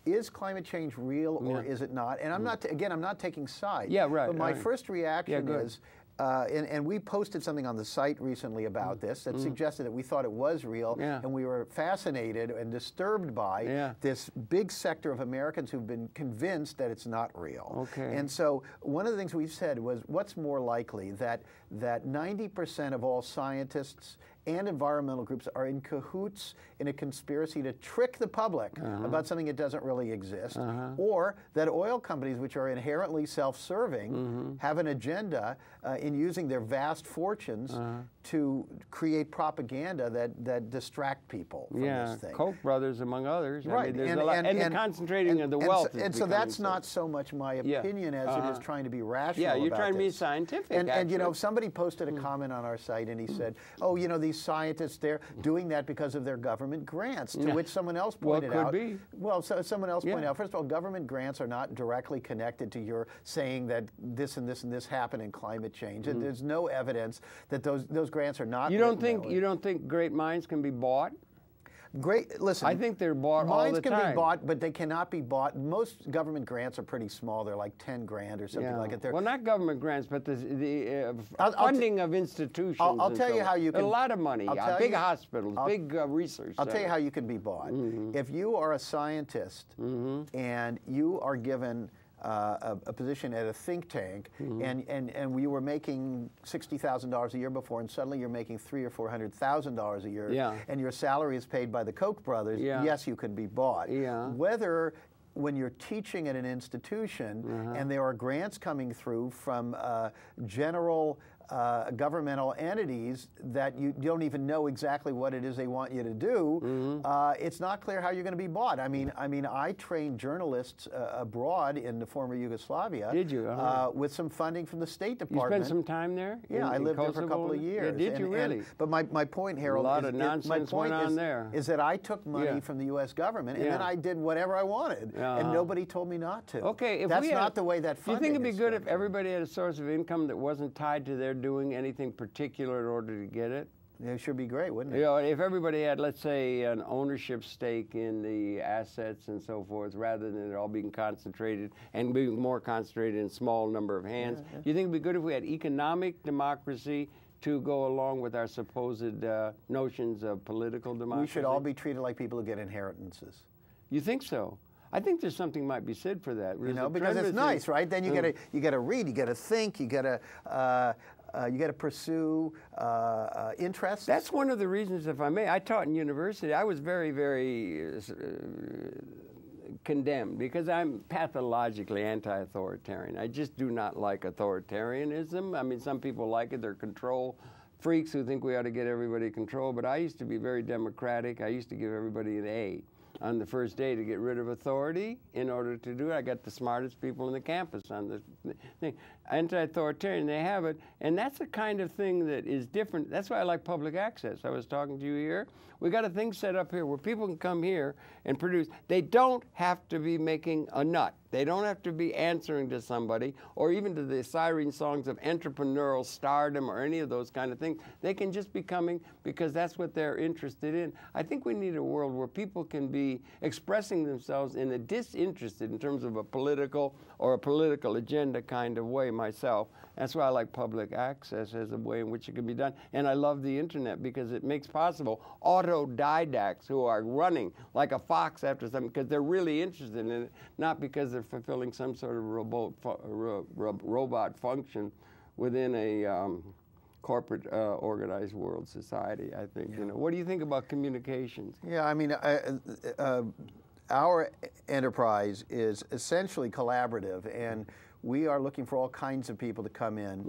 is climate change real or is it not? And I'm not, again, I'm not taking sides. But my first reaction is, and we posted something on the site recently about this that suggested that we thought it was real, and we were fascinated and disturbed by this big sector of Americans who've been convinced that it's not real. And so one of the things we said was, what's more likely, that 90% of all scientists and environmental groups are in cahoots in a conspiracy to trick the public about something that doesn't really exist, or that oil companies, which are inherently self-serving, have an agenda in using their vast fortunes to create propaganda that distract people from this thing. Koch brothers, among others. Right. I mean, there's a lot, and the concentrating of the wealth. And so that's not so much my opinion as it is trying to be rational. Yeah, you're about trying to be this. scientific. And you know, somebody posted a comment on our site, and he said, "Oh, you know, these scientists, they're doing that because of their government grants." To which someone else pointed out, well, so someone else pointed out, first of all, government grants are not directly connected to your saying that this and this and this happened in climate change. And there's no evidence that those grants are not. You don't think great minds can be bought? Listen, I think they're bought all the time. Mines can be bought, but they cannot be bought. Most government grants are pretty small. They're like 10 grand or something like it. Well, not government grants, but the funding of institutions. I'll tell you how you can. A lot of money. Big hospitals, big research. I'll tell you how you can be bought. If you are a scientist and you are given a position at a think tank, and we were making $60,000 a year before, and suddenly you're making $300,000 or $400,000 a year, and your salary is paid by the Koch brothers, yes, you can be bought. Whether when you're teaching at an institution and there are grants coming through from general governmental entities that you don't even know exactly what it is they want you to do, it's not clear how you're going to be bought. I mean, I trained journalists abroad in the former Yugoslavia. Did you? With some funding from the State Department. You spent some time there? Yeah, I lived there for a couple of years. Yeah, did you really? But my point, Harold, a lot of nonsense went on there. Is that I took money from the U.S. government and then I did whatever I wanted, and nobody told me not to. Okay, if that's not the way that funding. Do you think it'd be good if everybody had a source of income that wasn't tied to their doing anything particular in order to get it? It should be great, wouldn't it? You know, if everybody had, let's say, an ownership stake in the assets and so forth, rather than it all being concentrated and being more concentrated in a small number of hands, do you think it'd be good if we had economic democracy to go along with our supposed notions of political democracy? We should all be treated like people who get inheritances. You think so? I think there's something might be said for that. You know, because it's nice, right? Then you gotta read, you gotta think, you gotta pursue interests. That's one of the reasons, if I may. I taught in university. I was very, very condemned because I'm pathologically anti-authoritarian. I just do not like authoritarianism. I mean, some people like it. They're control freaks who think we ought to get everybody control. But I used to be very democratic. I used to give everybody an A on the first day to get rid of authority. In order to do it, I got the smartest people in the campus on the thing. Anti-authoritarian, they have it, and that's the kind of thing that is different. That's why I like public access. I was talking to you here. We got a thing set up here where people can come here and produce. They don't have to be making a nut. They don't have to be answering to somebody or even to the siren songs of entrepreneurial stardom or any of those kind of things. They can just be coming because that's what they're interested in. I think we need a world where people can be expressing themselves in a disinterested, in terms of a political or a political agenda kind of way myself. That's why I like public access as a way in which it can be done. And I love the internet because it makes possible autodidacts who are running like a fox after something because they're really interested in it, not because they're fulfilling some sort of robot function within a corporate organized world society, I think. You know, what do you think about communications? Yeah, I mean, our enterprise is essentially collaborative, and we are looking for all kinds of people to come in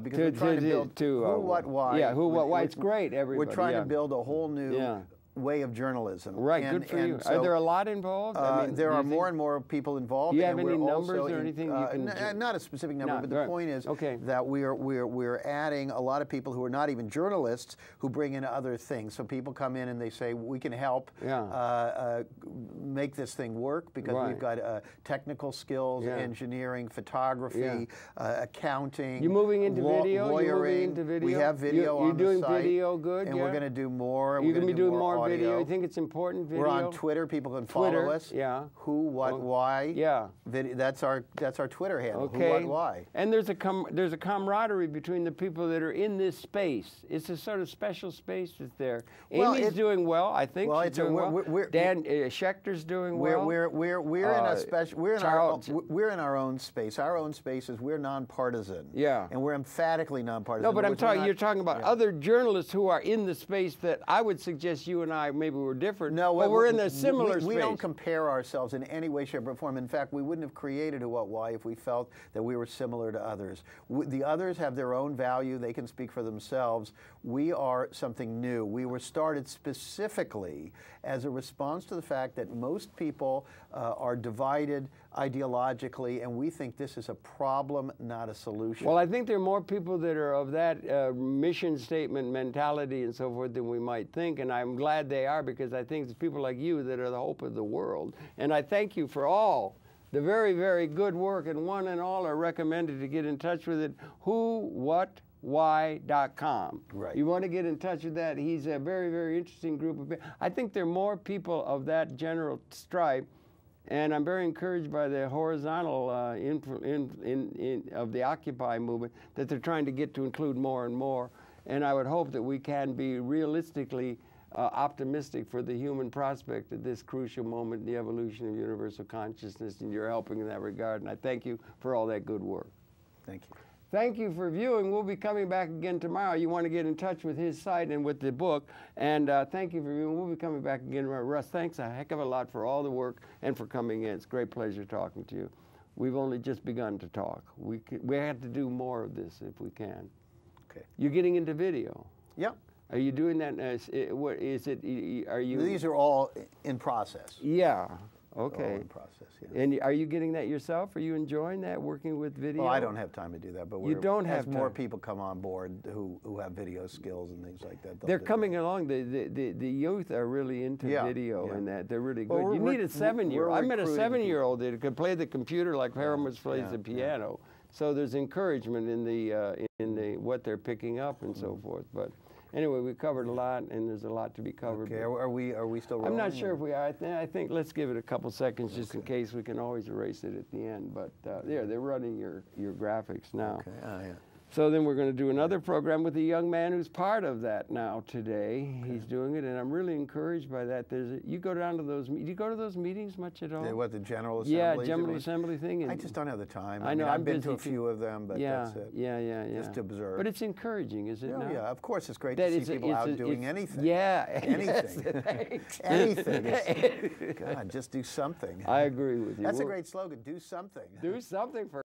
because we're trying to build who, what, why. Yeah, who, what, why. It's great, everybody. We're trying to build a whole new way of journalism. Right, good for you. So, are there a lot involved? I mean, there are more and more people involved. Do you have any numbers or anything you can not a specific number, but the point is that we're adding a lot of people who are not even journalists who bring in other things. So people come in and they say, we can help make this thing work because we've got technical skills, engineering, photography, accounting, you're moving into video? lawyering. You're moving into video? We have video on the site. You're doing video good, and we're going to do more. You're going to be doing more audio. video. You think it's important video? We're on Twitter. People can follow us. Yeah. Who, what, why. Yeah. That's our Twitter handle. Okay. Who, what, why. And there's a camaraderie between the people that are in this space. It's a sort of special space that's there. Well, Amy's doing well. I think she's doing well. Dan Schechter's doing well. We're in a special. We're in our own space. Our own space is we're nonpartisan. Yeah. And we're emphatically nonpartisan. No, but I'm talking. You're talking about other journalists who are in the space that I would suggest you and I maybe were different. No, but we're in a similar space. We don't compare ourselves in any way, shape, or form. In fact, we wouldn't have created Who, What, Why if we felt that we were similar to others. The others have their own value. They can speak for themselves. We are something new. We were started specifically as a response to the fact that most people are divided ideologically, and we think this is a problem, not a solution. Well, I think there are more people that are of that mission statement mentality and so forth than we might think, and I'm glad they are because I think it's people like you that are the hope of the world. And I thank you for all the very, very good work, and one and all are recommended to get in touch with it. whowhatwhy.com. Right. You want to get in touch with that. He's a very, very interesting group of people. I think there are more people of that general stripe, and I'm very encouraged by the horizontal of the Occupy movement that they're trying to get to include more and more. And I would hope that we can be realistically optimistic for the human prospect at this crucial moment in the evolution of universal consciousness, and you're helping in that regard. And I thank you for all that good work. Thank you. Thank you for viewing. We'll be coming back again tomorrow. You want to get in touch with his site and with the book. And thank you for viewing. We'll be coming back again tomorrow. Russ, thanks a heck of a lot for all the work and for coming in. It's a great pleasure talking to you. We've only just begun to talk. We have to do more of this if we can. Okay. You're getting into video. Yep. Are you doing that? What is it? Are you? These are all in process. Yeah. Okay. All in process. Yeah. And are you getting that yourself? Are you enjoying that, working with video? Well, I don't have time to do that, but you don't have as more time. people come on board who have video skills and things like that. They're coming along. The youth are really into video and that. They're really good. Well, you need a 7-year-old. I met a 7-year-old that could play the computer like Haramus plays the piano. So there's encouragement in the what they're picking up and so forth. But anyway, we covered a lot, and there's a lot to be covered. Okay, are we still rolling? I'm not sure if we are. I think let's give it a couple seconds just in case. We can always erase it at the end. But there, they're running your graphics now. Okay. Yeah. So then we're going to do another program with a young man who's part of that now today. Okay. He's doing it, and I'm really encouraged by that. You go down to those. Do you go to those meetings much at all? What, the General Assembly? Yeah, General Assembly thing. And I just don't have the time. I know. I've been to a few of them, but that's it. Yeah. Just to observe. But it's encouraging, is it not? Yeah, of course. It's great to see people out doing anything. Yeah. Anything. Anything. God, just do something. I agree with you. That's a great slogan. Do something. Do something for